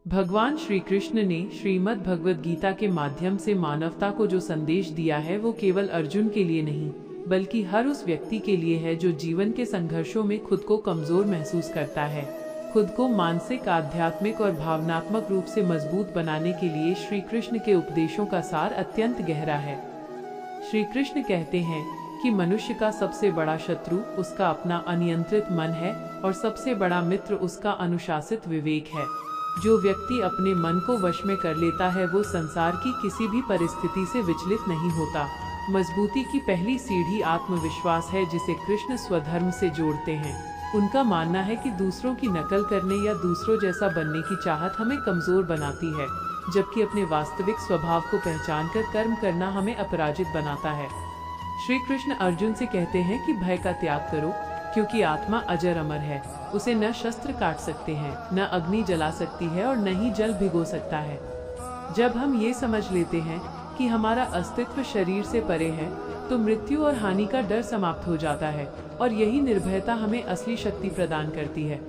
भगवान श्री कृष्ण ने श्रीमद् भगवद गीता के माध्यम से मानवता को जो संदेश दिया है वो केवल अर्जुन के लिए नहीं बल्कि हर उस व्यक्ति के लिए है जो जीवन के संघर्षों में खुद को कमजोर महसूस करता है। खुद को मानसिक, आध्यात्मिक और भावनात्मक रूप से मजबूत बनाने के लिए श्री कृष्ण के उपदेशों का सार अत्यंत गहरा है। श्री कृष्ण कहते हैं कि मनुष्य का सबसे बड़ा शत्रु उसका अपना अनियंत्रित मन है और सबसे बड़ा मित्र उसका अनुशासित विवेक है। जो व्यक्ति अपने मन को वश में कर लेता है वो संसार की किसी भी परिस्थिति से विचलित नहीं होता। मजबूती की पहली सीढ़ी आत्मविश्वास है जिसे कृष्ण स्वधर्म से जोड़ते हैं। उनका मानना है कि दूसरों की नकल करने या दूसरों जैसा बनने की चाहत हमें कमजोर बनाती है, जबकि अपने वास्तविक स्वभाव को पहचानकर कर्म करना हमें अपराजित बनाता है। श्री कृष्ण अर्जुन से कहते हैं कि भय का त्याग करो, क्योंकि आत्मा अजर अमर है। उसे न शस्त्र काट सकते हैं, न अग्नि जला सकती है और न ही जल भिगो सकता है। जब हम ये समझ लेते हैं कि हमारा अस्तित्व शरीर से परे है, तो मृत्यु और हानि का डर समाप्त हो जाता है और यही निर्भयता हमें असली शक्ति प्रदान करती है।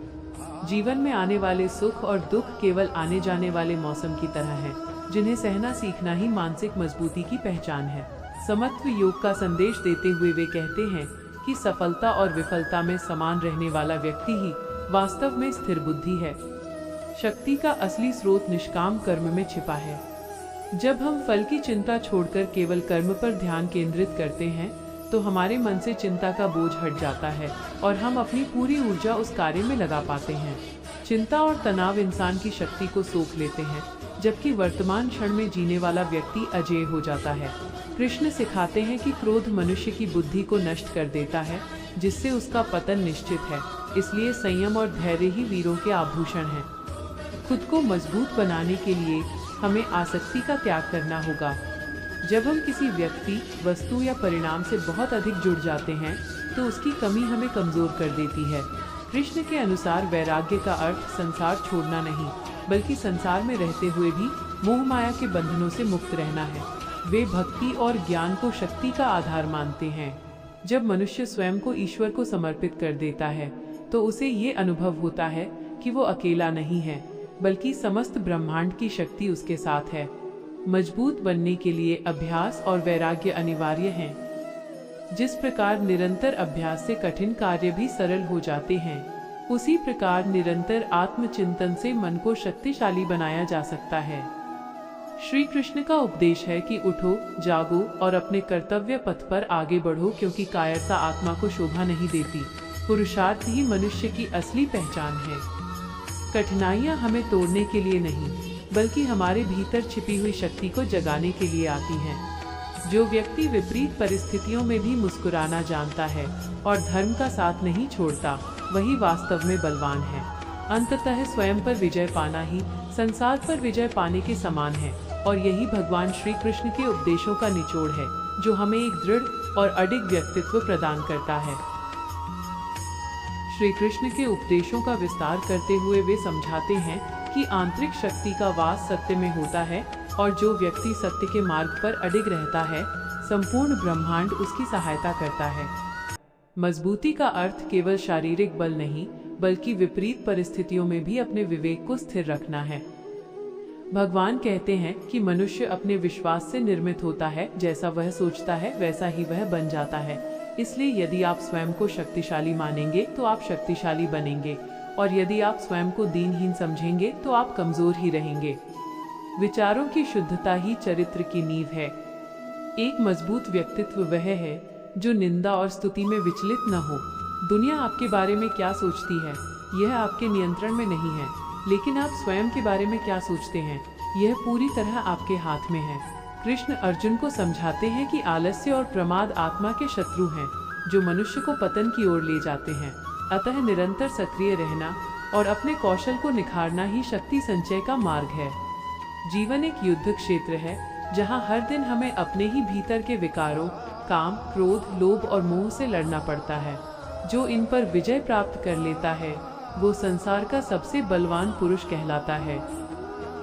जीवन में आने वाले सुख और दुख केवल आने जाने वाले मौसम की तरह हैं, जिन्हें सहना सीखना ही मानसिक मजबूती की पहचान है। समत्व योग का संदेश देते हुए वे कहते हैं कि सफलता और विफलता में समान रहने वाला व्यक्ति ही वास्तव में स्थिर बुद्धि है। शक्ति का असली स्रोत निष्काम कर्म में छिपा है। जब हम फल की चिंता छोड़कर केवल कर्म पर ध्यान केंद्रित करते हैं, तो हमारे मन से चिंता का बोझ हट जाता है और हम अपनी पूरी ऊर्जा उस कार्य में लगा पाते हैं। चिंता और तनाव इंसान की शक्ति को सोख लेते हैं, जबकि वर्तमान क्षण में जीने वाला व्यक्ति अजेय हो जाता है। कृष्ण सिखाते हैं कि क्रोध मनुष्य की बुद्धि को नष्ट कर देता है, जिससे उसका पतन निश्चित है। इसलिए संयम और धैर्य ही वीरों के आभूषण हैं। खुद को मजबूत बनाने के लिए हमें आसक्ति का त्याग करना होगा। जब हम किसी व्यक्ति, वस्तु या परिणाम से बहुत अधिक जुड़ जाते हैं, तो उसकी कमी हमें कमजोर कर देती है। कृष्ण के अनुसार वैराग्य का अर्थ संसार छोड़ना नहीं, बल्कि संसार में रहते हुए भी मोह माया के बंधनों से मुक्त रहना है। वे भक्ति और ज्ञान को शक्ति का आधार मानते हैं। जब मनुष्य स्वयं को ईश्वर को समर्पित कर देता है, तो उसे ये अनुभव होता है कि वो अकेला नहीं है, बल्कि समस्त ब्रह्मांड की शक्ति उसके साथ है। मजबूत बनने के लिए अभ्यास और वैराग्य अनिवार्य हैं। जिस प्रकार निरंतर अभ्यास से कठिन कार्य भी सरल हो जाते हैं, उसी प्रकार निरंतर आत्मचिंतन से मन को शक्तिशाली बनाया जा सकता है। श्री कृष्ण का उपदेश है कि उठो, जागो और अपने कर्तव्य पथ पर आगे बढ़ो, क्योंकि कायरता आत्मा को शोभा नहीं देती। पुरुषार्थ ही मनुष्य की असली पहचान है। कठिनाइयां हमें तोड़ने के लिए नहीं, बल्कि हमारे भीतर छिपी हुई शक्ति को जगाने के लिए आती हैं। जो व्यक्ति विपरीत परिस्थितियों में भी मुस्कुराना जानता है और धर्म का साथ नहीं छोड़ता, वही वास्तव में बलवान है। अंततः स्वयं पर विजय पाना ही संसार पर विजय पाने के समान है, और यही भगवान श्री कृष्ण के उपदेशों का निचोड़ है, जो हमें एक दृढ़ और अडिग व्यक्तित्व प्रदान करता है। श्री कृष्ण के उपदेशों का विस्तार करते हुए वे समझाते हैं कि आंतरिक शक्ति का वास सत्य में होता है, और जो व्यक्ति सत्य के मार्ग पर अडिग रहता है, संपूर्ण ब्रह्मांड उसकी सहायता करता है। मजबूती का अर्थ केवल शारीरिक बल नहीं, बल्कि विपरीत परिस्थितियों में भी अपने विवेक को स्थिर रखना है। भगवान कहते हैं कि मनुष्य अपने विश्वास से निर्मित होता है। जैसा वह सोचता है वैसा ही वह बन जाता है। इसलिए यदि आप स्वयं को शक्तिशाली मानेंगे तो आप शक्तिशाली बनेंगे, और यदि आप स्वयं को दीनहीन समझेंगे तो आप कमजोर ही रहेंगे। विचारों की शुद्धता ही चरित्र की नींव है। एक मजबूत व्यक्तित्व वह है जो निंदा और स्तुति में विचलित न हो। दुनिया आपके बारे में क्या सोचती है, यह आपके नियंत्रण में नहीं है, लेकिन आप स्वयं के बारे में क्या सोचते हैं, यह पूरी तरह आपके हाथ में है। कृष्ण अर्जुन को समझाते हैं कि आलस्य और प्रमाद आत्मा के शत्रु हैं, जो मनुष्य को पतन की ओर ले जाते हैं। अतः निरंतर सक्रिय रहना और अपने कौशल को निखारना ही शक्ति संचय का मार्ग है। जीवन एक युद्ध क्षेत्र है, जहाँ हर दिन हमें अपने ही भीतर के विकारों, काम, क्रोध, लोभ और मोह से लड़ना पड़ता है। जो इन पर विजय प्राप्त कर लेता है, वो संसार का सबसे बलवान पुरुष कहलाता है।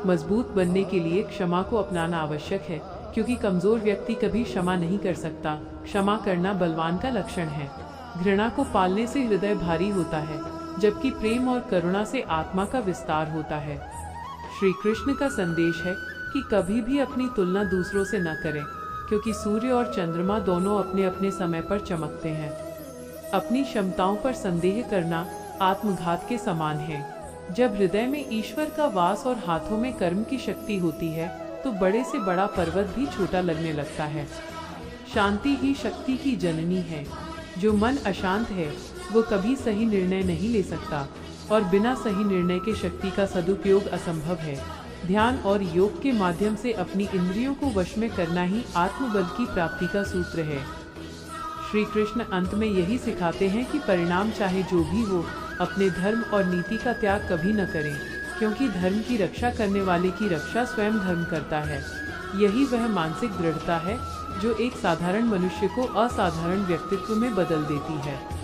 मजबूत बनने के लिए क्षमा को अपनाना आवश्यक है, क्योंकि कमजोर व्यक्ति कभी क्षमा नहीं कर सकता। क्षमा करना बलवान का लक्षण है। घृणा को पालने से हृदय भारी होता है, जबकि प्रेम और करुणा से आत्मा का विस्तार होता है। श्री कृष्ण का संदेश है कि कभी भी अपनी तुलना दूसरों से न करें, क्योंकि सूर्य और चंद्रमा दोनों अपने अपने समय पर चमकते हैं। अपनी क्षमताओं पर संदेह करना आत्मघात के समान है। जब हृदय में ईश्वर का वास और हाथों में कर्म की शक्ति होती है, तो बड़े से बड़ा पर्वत भी छोटा लगने लगता है। शांति ही शक्ति की जननी है। जो मन अशांत है वो कभी सही निर्णय नहीं ले सकता, और बिना सही निर्णय के शक्ति का सदुपयोग असंभव है। ध्यान और योग के माध्यम से अपनी इंद्रियों को वश में करना ही आत्मबल की प्राप्ति का सूत्र है। श्री कृष्ण अंत में यही सिखाते हैं कि परिणाम चाहे जो भी हो, अपने धर्म और नीति का त्याग कभी न करें, क्योंकि धर्म की रक्षा करने वाले की रक्षा स्वयं धर्म करता है। यही वह मानसिक दृढ़ता है जो एक साधारण मनुष्य को असाधारण व्यक्तित्व में बदल देती है।